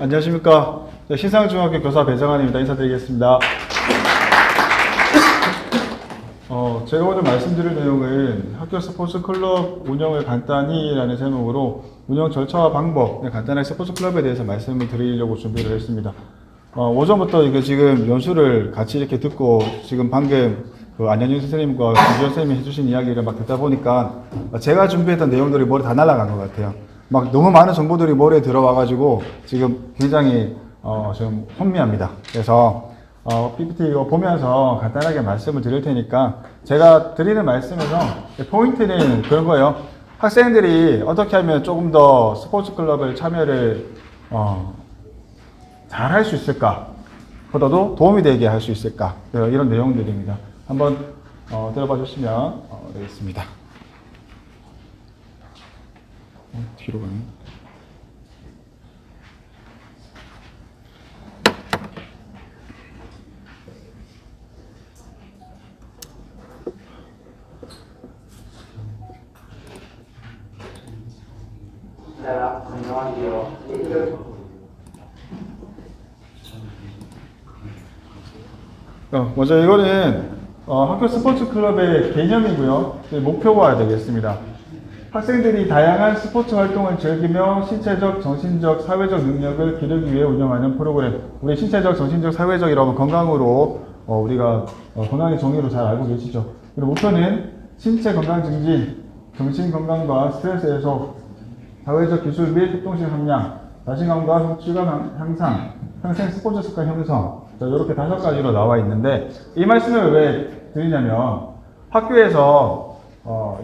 안녕하십니까. 신상중학교 교사 배정환입니다. 인사드리겠습니다. 제가 오늘 말씀드릴 내용은 학교 스포츠 클럽 운영을 간단히 라는 제목으로 운영 절차와 방법, 간단하게 스포츠 클럽에 대해서 말씀을 드리려고 준비를 했습니다. 오전부터 이거 지금 연수를 같이 이렇게 듣고 지금 방금 안현중 선생님과 김지현 선생님이 해주신 이야기를 막 듣다 보니까 제가 준비했던 내용들이 머리 다 날아간 것 같아요. 막 너무 많은 정보들이 머리에 들어와가지고 지금 굉장히 좀 혼미합니다. 그래서 PPT 이거 보면서 간단하게 말씀을 드릴 테니까 제가 드리는 말씀에서 포인트는 그런 거예요. 학생들이 어떻게 하면 조금 더 스포츠 클럽을 참여를 잘 할 수 있을까? 보다도 도움이 되게 할 수 있을까? 이런 내용들입니다. 한번 들어봐 주시면 되겠습니다. 뒤로 가네. 안녕하세요. 먼저 이거는 학교 스포츠 클럽의 개념이고요. 목표가 되겠습니다. 학생들이 다양한 스포츠 활동을 즐기며 신체적, 정신적, 사회적 능력을 기르기 위해 운영하는 프로그램. 우리 신체적, 정신적, 사회적이라고 건강으로 우리가 건강의 정의로 잘 알고 계시죠. 그리고 목표는 신체 건강 증진, 정신 건강과 스트레스 해소, 사회적 기술 및 협동식 함량, 자신감과 성취감 향상, 평생 스포츠 습관 형성. 이렇게 5가지로 나와 있는데 이 말씀을 왜 드리냐면 학교에서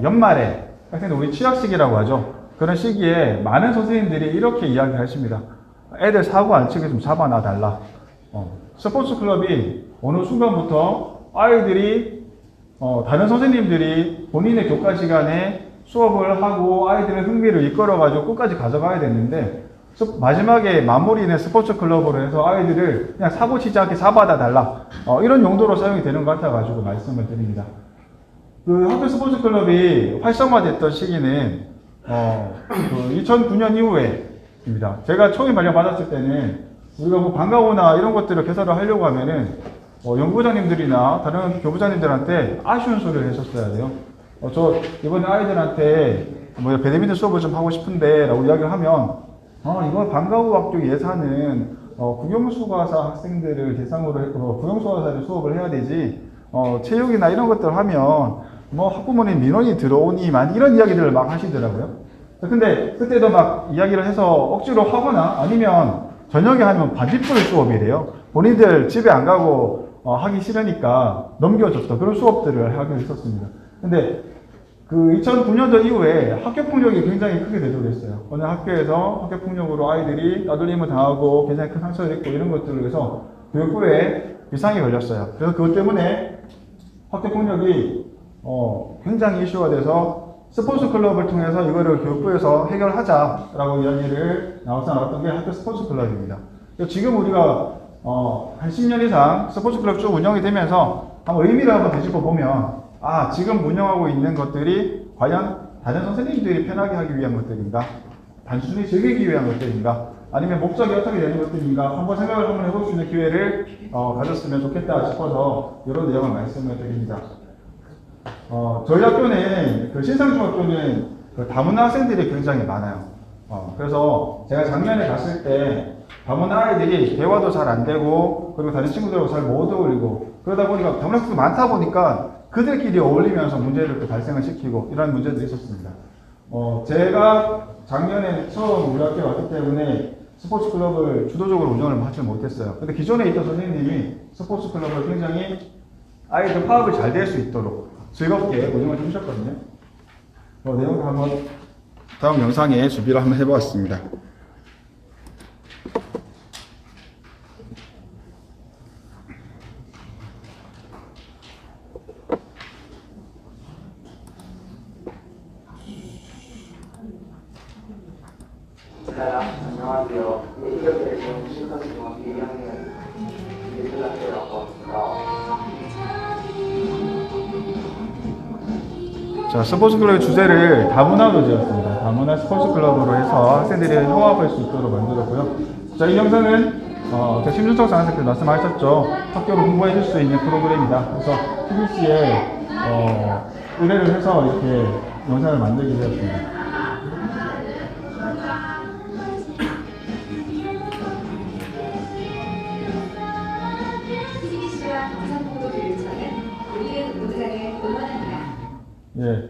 연말에 학생들 우리 취학식이라고 하죠. 그런 시기에 많은 선생님들이 이렇게 이야기하십니다. 애들 사고 안 치게 좀 잡아놔 달라. 스포츠 클럽이 어느 순간부터 아이들이 다른 선생님들이 본인의 교과 시간에 수업을 하고 아이들의 흥미를 이끌어가지고 끝까지 가져가야 되는데 마지막에 마무리는 스포츠 클럽으로 해서 아이들을 그냥 사고 치지 않게 잡아다 달라. 이런 용도로 사용이 되는 것 같아가지고 말씀을 드립니다. 그 학교 스포츠 클럽이 활성화됐던 시기는 2009년 이후에입니다. 제가 처음 발령 받았을 때는 우리가 뭐 방과후나 이런 것들을 개설을 하려고 하면은 연구부장님들이나 다른 교부장님들한테 아쉬운 소리를 했었어야 돼요. 저 이번에 아이들한테 뭐 배드민턴 수업을 좀 하고 싶은데 라고 이야기를 하면 이번 방과후 학교 예산은 국영수과사 학생들을 대상으로 해서 국영수과사를 수업을 해야 되지 체육이나 이런 것들 하면 뭐 학부모님 민원이 들어오니만 이런 이야기들을 막 하시더라고요. 근데 그때도 막 이야기를 해서 억지로 하거나 아니면 저녁에 하면 반딧불 수업이래요. 본인들 집에 안 가고 하기 싫으니까 넘겨줬던 그런 수업들을 하기로 했었습니다. 근데 그 2009년도 이후에 학교폭력이 굉장히 크게 대두됐어요. 어느 학교에서 학교폭력으로 아이들이 따돌림을 당하고 굉장히 큰 상처를 입고 이런 것들을 위해서 교육부에 비상이 걸렸어요. 그래서 그것 때문에 학교폭력이 굉장히 이슈가 돼서 스포츠 클럽을 통해서 이거를 교육부에서 해결하자라고 이야기를 나왔던 게 학교 스포츠 클럽입니다. 지금 우리가 한 10년 이상 스포츠 클럽 쭉 운영이 되면서 한번 의미를 한번 되짚어 보면 지금 운영하고 있는 것들이 과연 다른 선생님들이 편하게 하기 위한 것들인가? 단순히 즐기기 위한 것들인가? 아니면 목적이 어떻게 되는 것들인가? 한번 생각을 한번 해볼 수 있는 기회를 가졌으면 좋겠다 싶어서 이런 내용을 말씀을 드립니다. 저희 학교는, 신상중학교는 다문화 학생들이 굉장히 많아요. 그래서 제가 작년에 갔을 때 다문화 아이들이 대화도 잘 안 되고, 그리고 다른 친구들하고 잘 못 어울리고, 그러다 보니까 다문화 학생이 많다 보니까 그들끼리 어울리면서 문제를 또 발생을 시키고 이런 문제들이 있었습니다. 제가 작년에 처음 우리 학교에 왔기 때문에 스포츠 클럽을 주도적으로 운영을 하지 못했어요. 근데 기존에 있던 선생님이 스포츠 클럽을 굉장히 아이들 파악이 잘 될 수 있도록 즐겁게 운영을 해주셨거든요. 내용을 한번 다음 영상에 준비를 한번 해보았습니다. 안녕하세요. 이렇게 신상중학교 2학년 예술학교라고 합니다. 자, 스포츠 클럽의 주제를 다문화로 지었습니다. 다문화 스포츠 클럽으로 해서 학생들이 협업할 수 있도록 만들었고요. 자, 이 영상은 제가 심준석 장학생께서 말씀하셨죠. 학교를 홍보해 줄 수 있는 프로그램이다. 그래서 TBC에 의뢰를 해서 이렇게 영상을 만들게 되었습니다. TBC와 경상북도교육청은 우리의 운동장을 응원합니다. 예.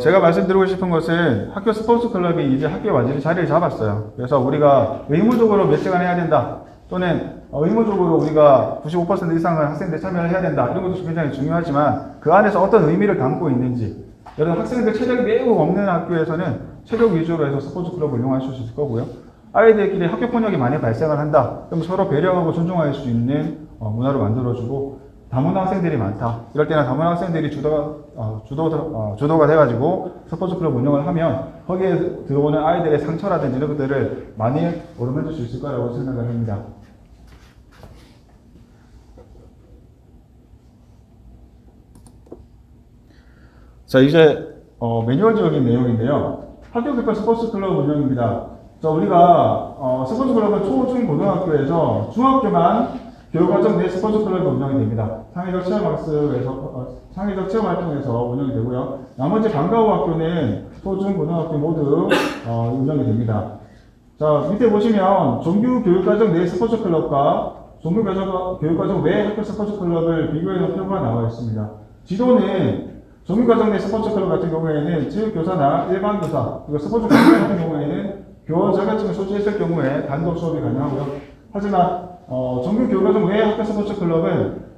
제가 말씀드리고 싶은 것은 학교 스포츠 클럽이 이제 학교에 완전히 자리를 잡았어요. 그래서 우리가 의무적으로 몇 시간 해야 된다. 또는 의무적으로 우리가 95% 이상의 학생들 참여를 해야 된다. 이런 것도 굉장히 중요하지만 그 안에서 어떤 의미를 담고 있는지. 여러분 학생들 체력이 매우 없는 학교에서는 체력 위주로 해서 스포츠 클럽을 이용할 수 있을 거고요. 아이들끼리 학교 폭력이 많이 발생을 한다. 그럼 서로 배려하고 존중할 수 있는 문화를 만들어주고 다문화 학생들이 많다. 이럴 때는 다문화 학생들이 주도가 돼가지고 스포츠 클럽 운영을 하면 거기에 들어오는 아이들의 상처라든지 이런 것들을 많이 어루만질 수 있을 거라고 생각을 합니다. 자, 이제 매뉴얼적인 내용인데요. 학교 교권 스포츠 클럽 운영입니다. 자, 우리가 스포츠 클럽은 초, 중, 고등학교에서 중학교만 교육과정 내 스포츠 클럽이 운영이 됩니다. 창의적 체험 활동에서 운영이 되고요. 나머지 방과후 학교는 초, 중, 고등학교 모두 운영이 됩니다. 자, 밑에 보시면 종교 교육과정 내 스포츠 클럽과 종교 교육과정 외 학교 스포츠 클럽을 비교해 놓은 표가 나와 있습니다. 지도는 종교과정 내 스포츠 클럽 같은 경우에는 체육교사나 일반교사, 그리고 스포츠 교사 같은 경우에는 교원 자격증을 소지했을 경우에 단독 수업이 가능하고요. 하지만 종교교육과정 외 학교 스포츠 클럽은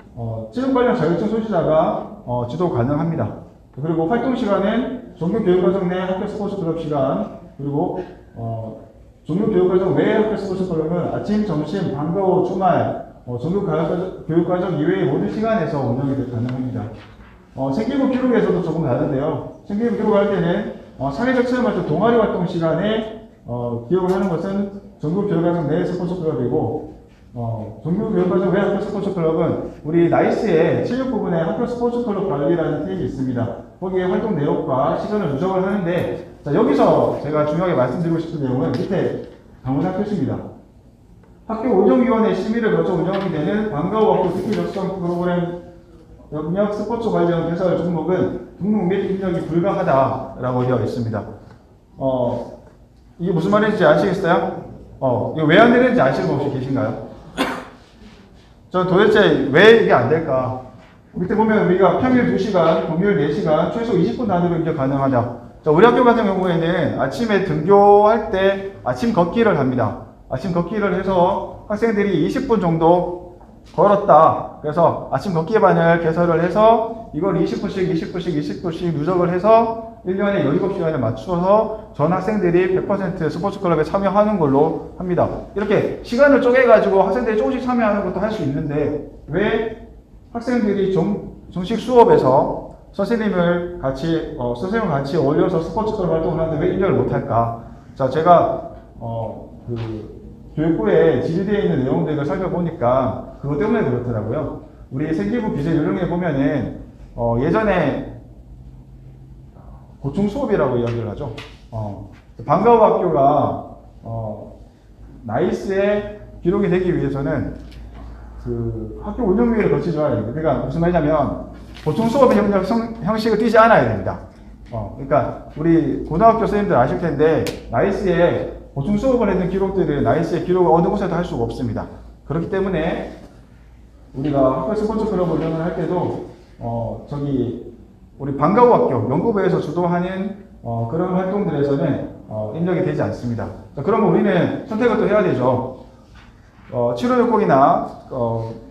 체육 관련 자격증 소지자가 지도 가능합니다. 그리고 활동 시간은 종교교육과정 내 학교 스포츠 클럽 시간, 그리고 종교교육과정 외 학교 스포츠 클럽은 아침, 점심, 방과 후, 주말, 종교교육과정 이외의 모든 시간에서 운영이 가능합니다. 생기부 기록에서도 조금 다른데요. 생기부 기록할 때는 사회적 체험 활동, 동아리 활동 시간에 기록을 하는 것은 종교교육과정 내 스포츠 클럽이고 종교교육과정 외 학교 스포츠 클럽은 우리 나이스의 체육 부분에 학교 스포츠 클럽 관리라는 탭이 있습니다. 거기에 활동 내역과 시간을 누적을 하는데, 자, 여기서 제가 중요하게 말씀드리고 싶은 내용은 밑에 당부장 표시입니다. 학교 운영위원회 심의를 거쳐 운영이 되는 방과후 학교 특기 적성 프로그램 영역 스포츠 관련 개설 종목은 등록 및 입력이 불가하다라고 되어 있습니다. 이게 무슨 말인지 아시겠어요? 이거 왜 안 되는지 아시는 분 혹시 계신가요? 저 도대체 왜 이게 안 될까? 밑에 보면 우리가 평일 2시간, 공휴일 4시간, 최소 20분 단위로 입력 가능하다. 자, 우리 학교 같은 경우에는 아침에 등교할 때 아침 걷기를 합니다. 아침 걷기를 해서 학생들이 20분 정도 걸었다. 그래서 아침 걷기 반을 개설을 해서 이걸 20분씩 누적을 해서 1년에 17시간을 맞춰서 전 학생들이 100% 스포츠 클럽에 참여하는 걸로 합니다. 이렇게 시간을 쪼개가지고 학생들이 조금씩 참여하는 것도 할 수 있는데 왜 학생들이 정식 수업에서 선생님을 같이 어울려서 스포츠 클럽 활동을 하는데 왜 입력을 못할까? 자, 제가 교육부에 지지되어 있는 내용들을 살펴보니까 그것 때문에 그렇더라고요. 우리 생기부 비제 요령에 보면은 예전에 고충 수업이라고 이야기를 하죠. 방과후 학교가 나이스에 기록이 되기 위해서는 그 학교 운영위를 거치줘야 됩니다. 그러니까 무슨 말이냐면 보충 수업의 형식을 띄지 않아야 됩니다. 그러니까 우리 고등학교 선생님들 아실 텐데 나이스에 보충 수업을 했는 기록들은 나이스의 기록을 어느 곳에도 할 수가 없습니다. 그렇기 때문에 우리가 학교 스포츠 클럽 운영을 할 때도 우리 방과후 학교 연구부에서 주도하는 그런 활동들에서는 입력이 되지 않습니다. 자, 그러면 우리는 선택을 또 해야 되죠. 756곡이나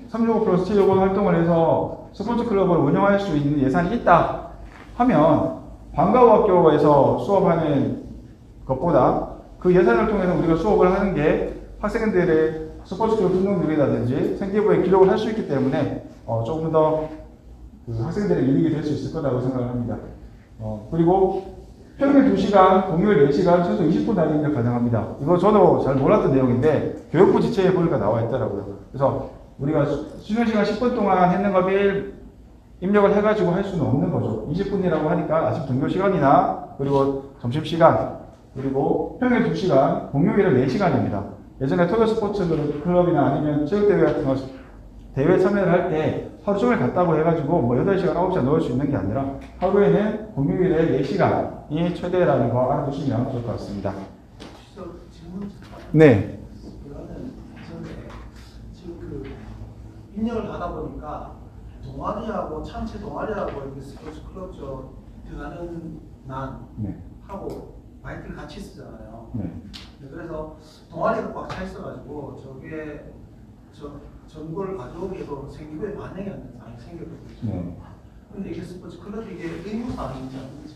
365 플러스 765 활동을 해서 스포츠 클럽을 운영할 수 있는 예산이 있다 하면 방과후 학교에서 수업하는 것보다 그 예산을 통해서 우리가 수업을 하는 게 학생들의 스포츠 클럽 등록률이라든지 생기부에 기록을 할 수 있기 때문에 조금 더 학생들의 이익이 될 수 있을 거라고 생각을 합니다. 그리고 평일 2시간, 공휴일 4시간, 최소 20분 단위입력 가능합니다. 이거 저도 잘 몰랐던 내용인데 교육부 지체에 보니까 나와 있더라고요. 그래서 우리가 수련 시간 10분 동안 했는 거 매일 입력을 해가지고 할 수는 없는 거죠. 20분이라고 하니까 아침 등교 시간이나 그리고 점심시간 그리고 평일 2시간, 공휴일은 4시간입니다. 예전에 토요 스포츠 클럽이나 아니면 체육대회 같은 거 대회 참여를 할 때 하루 종일 갔다고 해가지고 뭐 8시간, 9시간 넣을 수 있는 게 아니라 하루에는 공휴일에 4시간이 최대라는 거 알아두시면 좋을 것 같습니다. 질문 네. 이거는 지금 그 입력을 하다 보니까 동아리하고 참치 동아리하고 이렇게 스포츠 클럽 저 들어가는 난 네. 하고 마이크를 같이 쓰잖아요. 네. 네, 그래서 동아리가 꽉 차 있어가지고 저게 정보를 가져오기에도 생기부에 반영이 안 돼서 많이 생겼거든요. 네. 근데 이게 스포츠 클럽이 이게 의무사항인지 아닌지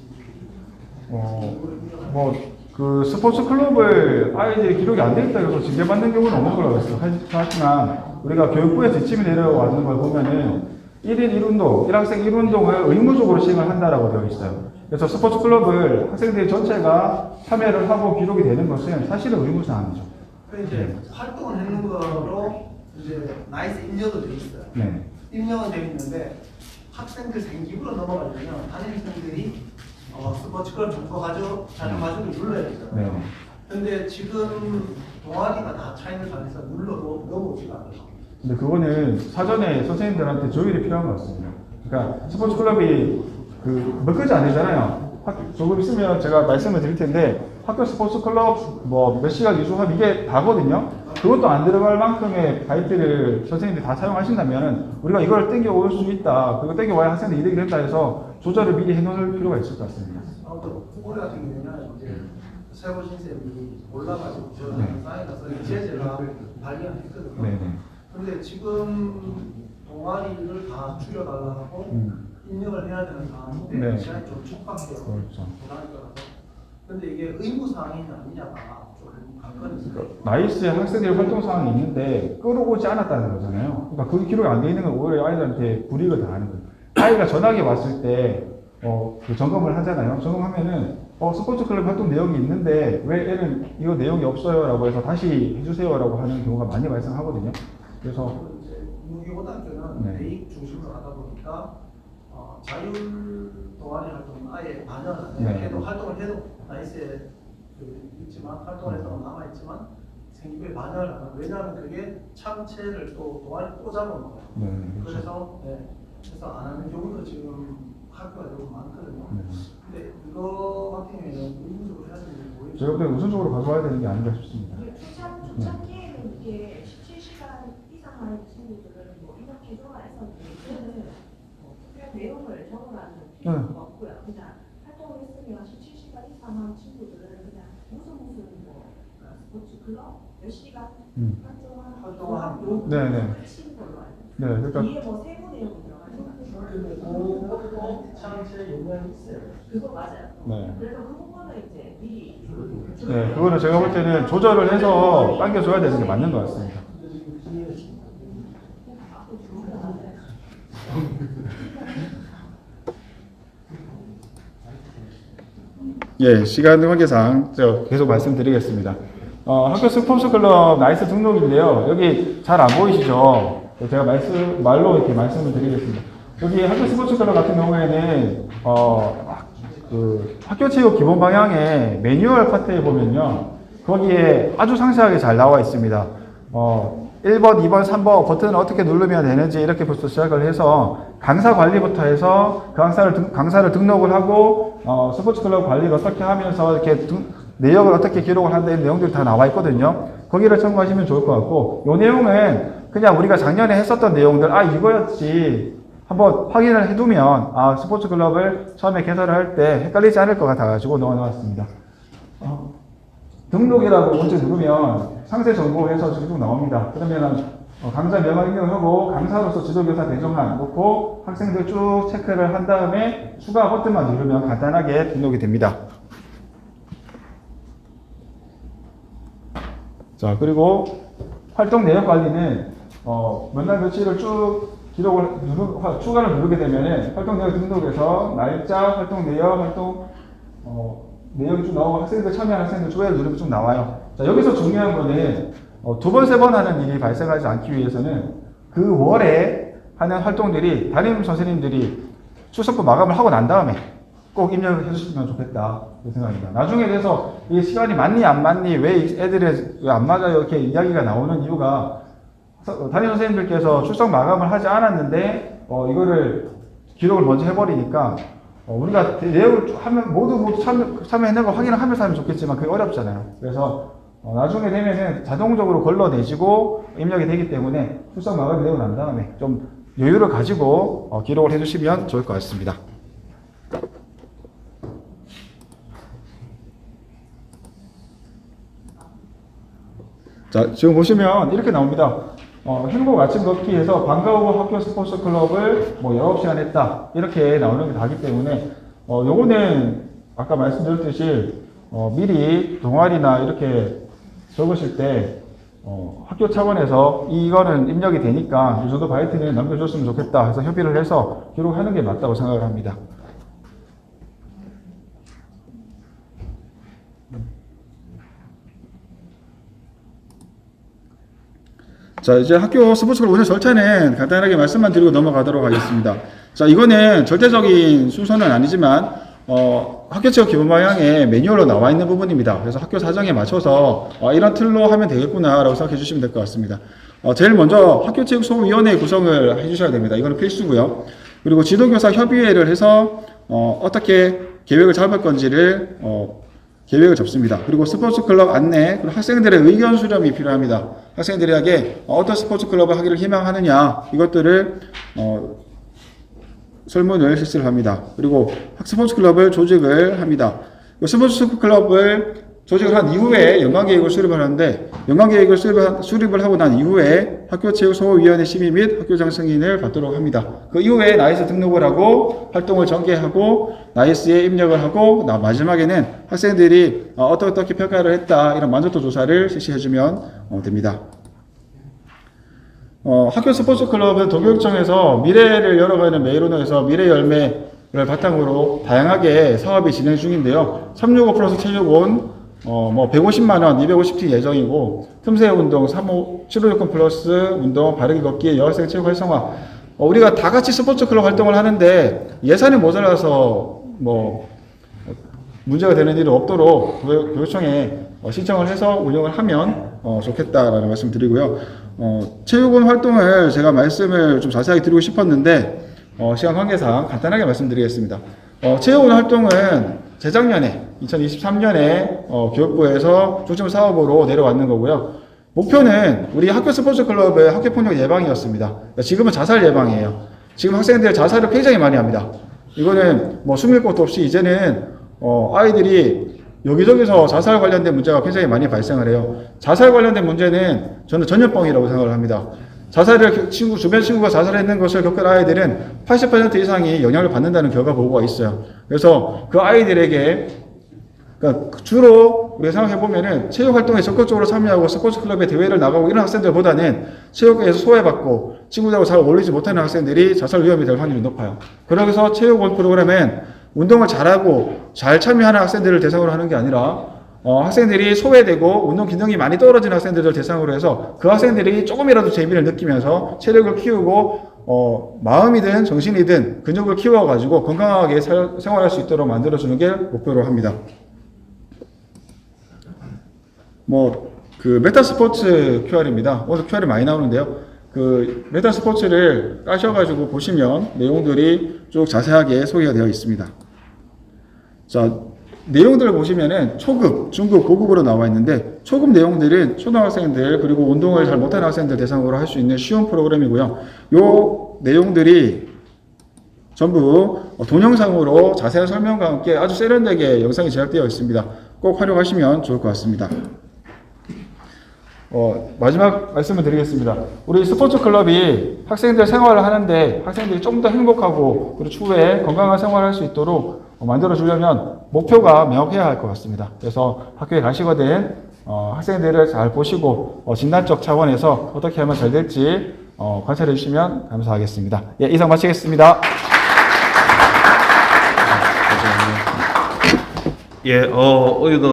그 스포츠 클럽을 아이들이 기록이 안 돼 있다 해서 징계받는 경우는 없는 걸로 알고 있어요. 하지만 우리가 교육부의 지침이 내려와는 걸 보면은 1인 1운동, 1학생 1운동을 의무적으로 시행을 한다라고 되어 있어요. 그래서 스포츠 클럽을 학생들 전체가 참여를 하고 기록이 되는 것은 사실은 의무사항이죠. 그 이제 활동을 하는 거로 이제 나이스 입력은 돼 있어요. 네. 입력은 돼 있는데 학생들 생기부로 넘어가려면 담임선생들이 스포츠 클럽 정보 가지고 자료 가지고 눌러야 되잖아요. 네. 근데 지금 동아리가 다 차 있는 상황에서 눌러도 넘어오지가 않아요. 근데 그거는 사전에 선생님들한테 조율이 필요한 것 같습니다. 그러니까 스포츠 클럽이 몇 가지 안 되잖아요. 조금 있으면 제가 말씀을 드릴 텐데 학교 스포츠 클럽 뭐 몇 시간 이수하면 이게 다거든요. 그것도 안 들어갈 만큼의 바이트를 선생님들이 다 사용하신다면 우리가 이걸 땡겨올 수 있다. 그거 땡겨와야 학생들이 이득이 된다 해서 조절을 미리 해놓을 필요가 있을 것 같습니다. 아무튼 올해 같은 경우에는 이제 세부 신쌤이 올라가지고 저 네. 사이라서 제재가 발견했거든요. 네네. 근데 지금 동아리를 다 줄여달라고 입력을 해야 되는 상황인데 네. 시간이 좀 촉박해요. 그렇죠. 고등학교라서. 근데 이게 의무사항이냐 아니냐가 좀 관건이 있어요. 나이스의 학생들의 활동 사항이 있는데 끌어오지 않았다는 거잖아요. 그러니까 그게 기록이 안 돼 있는 건 오히려 아이들한테 불이익을 당하는 거예요. 아이가 전학에 왔을 때 그 점검을 하잖아요. 점검하면은 스포츠 클럽 활동 내용이 있는데 왜 애는 이거 내용이 없어요라고 해서 다시 해주세요라고 하는 경우가 많이 발생하거든요. 그래서 이제 무기고등학교는 네. 대입 중심으로 하다 보니까 자율 동아리 활동은 아예 반영을 안 해요. 네. 해도 활동을 해도 나이스에 있지만 활동을 해서 남아 있지만 생기부에 반영을 안 하고 왜냐하면 그게 참체를 또 동아리 또 잡아놓은 거예요. 네, 그렇죠. 그래서 안 하는 경우도 지금 학교가 너무 많거든요. 네. 근데 이거 같은 경우에는 의무적으로 해야 되는지 모르겠어요. 제가 볼 때는 우선적으로 가져와야 되는 게 아닌가 싶습니다. 초창기에는 이게 17시간 이상 하는 친구들은 뭐 이렇게 들어가있었는데 이제는 특별한 내용을 적어라는 필요가 없고요. 그냥 활동을 했으면 17시간 이상 하는 친구들은 그냥 무슨 뭐 스포츠 클럽 몇 시간 활동하고 네네. 끝인 걸로 알고 있어요. 네, 그러니까 뒤에 뭐 세부 내용이 들어가는 근데 그것도 참체 용량이 있어요. 그거 맞아요. 네. 그래서 그 부분은 이제 미리 네, 그거는 제가 볼 때는 조절을 해서 당겨줘야 되는 게 맞는 것 같습니다. 예, 시간 관계상 저 계속 말씀드리겠습니다. 학교 스포츠 클럽 나이스 등록인데요. 여기 잘 안 보이시죠? 제가 말로 이렇게 말씀을 드리겠습니다. 여기 학교 스포츠 클럽 같은 경우에는 학교 체육 기본 방향의 매뉴얼 파트에 보면요. 거기에 아주 상세하게 잘 나와 있습니다. 1번, 2번, 3번 버튼을 어떻게 누르면 되는지 이렇게부터 시작을 해서 강사 관리부터 해서 그 강사를 등록을 하고 스포츠 클럽 관리를 어떻게 하면서 이렇게 내역을 어떻게 기록을 한다는 내용들이 다 나와 있거든요. 거기를 참고하시면 좋을 것 같고 이 내용은 그냥 우리가 작년에 했었던 내용들 이거였지 한번 확인을 해두면 스포츠 클럽을 처음에 개설을 할 때 헷갈리지 않을 것 같아가지고 넣어놨습니다. 등록이라고 먼저 누르면 상세 정보에서 쭉 나옵니다. 그러면 강사 명함 입력하고 강사로서 지도교사 배정한 놓고 학생들 쭉 체크를 한 다음에 추가 버튼만 누르면 간단하게 등록이 됩니다. 자, 그리고 활동 내역 관리는 몇 날 며칠을 쭉 기록을 추가를 누르게 되면은 활동 내역 등록에서 날짜, 활동 내역, 활동 내역이 쭉 나오고 학생들 참여한 학생들 조회를 누르면 쭉 나와요. 자, 여기서 중요한 거는 두 번, 세 번 하는 일이 발생하지 않기 위해서는 그 월에 하는 활동들이 담임 선생님들이 출석부 마감을 하고 난 다음에 꼭 입력을 해주시면 좋겠다 그 생각입니다. 나중에 돼서 이 시간이 맞니 안 맞니 왜 애들이 왜 안 맞아요 이렇게 이야기가 나오는 이유가 담임 선생님들께서 출석 마감을 하지 않았는데 이거를 기록을 먼저 해버리니까 우리가 내용을 하면 모두 참여해내고 확인을 하면서 하면 좋겠지만 그게 어렵잖아요. 그래서 나중에 되면은 자동적으로 걸러내지고 입력이 되기 때문에 출석 마감이 되고 난 다음에 좀 여유를 가지고 기록을 해주시면 좋을 것 같습니다. 자, 지금 보시면 이렇게 나옵니다. 행복 아침 걷기에서 방과후 학교 스포츠 클럽을 뭐 19시간 했다. 이렇게 나오는 게 다기 때문에, 요거는 아까 말씀드렸듯이, 미리 동아리나 이렇게 적으실 때, 학교 차원에서 이거는 입력이 되니까 이 정도 바이트는 남겨줬으면 좋겠다 해서 협의를 해서 기록하는 게 맞다고 생각을 합니다. 자, 이제 학교 스포츠클럽 운영 절차는 간단하게 말씀만 드리고 넘어가도록 하겠습니다. 자, 이거는 절대적인 순서는 아니지만, 학교 체육 기본 방향에 매뉴얼로 나와 있는 부분입니다. 그래서 학교 사정에 맞춰서, 이런 틀로 하면 되겠구나라고 생각해 주시면 될 것 같습니다. 제일 먼저 학교 체육 소위원회 구성을 해 주셔야 됩니다. 이거는 필수고요. 그리고 지도교사 협의회를 해서, 어떻게 계획을 잡을 건지를, 계획을 잡습니다. 그리고 스포츠 클럽 안내, 그리고 학생들의 의견 수렴이 필요합니다. 학생들에게 어떤 스포츠 클럽을 하기를 희망하느냐, 이것들을 설문을 실시를 합니다. 그리고 스포츠 클럽을 조직을 합니다. 스포츠 클럽을 조직을 한 이후에 연관계획을 수립을 하는데, 연관계획을 수립을 하고 난 이후에 학교체육소위원회 심의 및 학교장 승인을 받도록 합니다. 그 이후에 나이스 등록을 하고 활동을 전개하고 나이스에 입력을 하고 마지막에는 학생들이 어떻게 평가를 했다 이런 만족도 조사를 실시해주면 됩니다. 학교 스포츠 클럽은 도교육청에서 미래를 열어가는 메이로너에서 미래 열매를 바탕으로 다양하게 사업이 진행 중인데요. 365 플러스 체육원 150만원, 250팀 예정이고, 틈새 운동, 756건 플러스 운동, 바르기 걷기, 여학생 체육 활성화. 우리가 다 같이 스포츠 클럽 활동을 하는데 예산이 모자라서 문제가 되는 일이 없도록 교육청에 신청을 해서 운영을 하면 좋겠다라는 말씀 드리고요. 체육원 활동을 제가 말씀을 좀 자세하게 드리고 싶었는데, 시간 관계상 간단하게 말씀드리겠습니다. 체육원 활동은 재작년에 2023년에 교육부에서 중점 사업으로 내려왔는 거고요. 목표는 우리 학교 스포츠 클럽의 학교폭력 예방이었습니다. 지금은 자살 예방이에요. 지금 학생들 자살을 굉장히 많이 합니다. 이거는 숨길 것도 없이 이제는 아이들이 여기저기서 자살 관련된 문제가 굉장히 많이 발생을 해요. 자살 관련된 문제는 저는 전염병이라고 생각을 합니다. 주변 친구가 자살했는 것을 겪은 아이들은 80% 이상이 영향을 받는다는 결과 보고가 있어요. 그래서 그 아이들에게, 그러니까 주로 우리가 생각해 보면은 체육 활동에 적극적으로 참여하고 스포츠 클럽에 대회를 나가고 이런 학생들보다는 체육에서 소외받고 친구들하고 잘 어울리지 못하는 학생들이 자살 위험이 될 확률이 높아요. 그래서 체육원 프로그램은 운동을 잘하고 잘 참여하는 학생들을 대상으로 하는 게 아니라 학생들이 소외되고 운동 기능이 많이 떨어진 학생들을 대상으로 해서 그 학생들이 조금이라도 재미를 느끼면서 체력을 키우고 마음이든 정신이든 근육을 키워가지고 건강하게 생활할 수 있도록 만들어주는 게 목표로 합니다. 메타스포츠 QR입니다. 오늘 QR이 많이 나오는데요. 그 메타스포츠를 까셔가지고 보시면 내용들이 쭉 자세하게 소개가 되어 있습니다. 자, 내용들을 보시면은 초급, 중급, 고급으로 나와 있는데, 초급 내용들은 초등학생들 그리고 운동을 잘 못하는 학생들 대상으로 할 수 있는 쉬운 프로그램이고요. 요 내용들이 전부 동영상으로 자세한 설명과 함께 아주 세련되게 영상이 제작되어 있습니다. 꼭 활용하시면 좋을 것 같습니다. 마지막 말씀을 드리겠습니다. 우리 스포츠 클럽이 학생들 생활을 하는데 학생들이 좀 더 행복하고 그리고 추후에 건강한 생활을 할 수 있도록 만들어 주려면 목표가 명확해야 할 것 같습니다. 그래서 학교에 가시거든 학생들을 잘 보시고 진단적 차원에서 어떻게 하면 잘 될지 관찰해 주시면 감사하겠습니다. 예, 이상 마치겠습니다. 예, 의도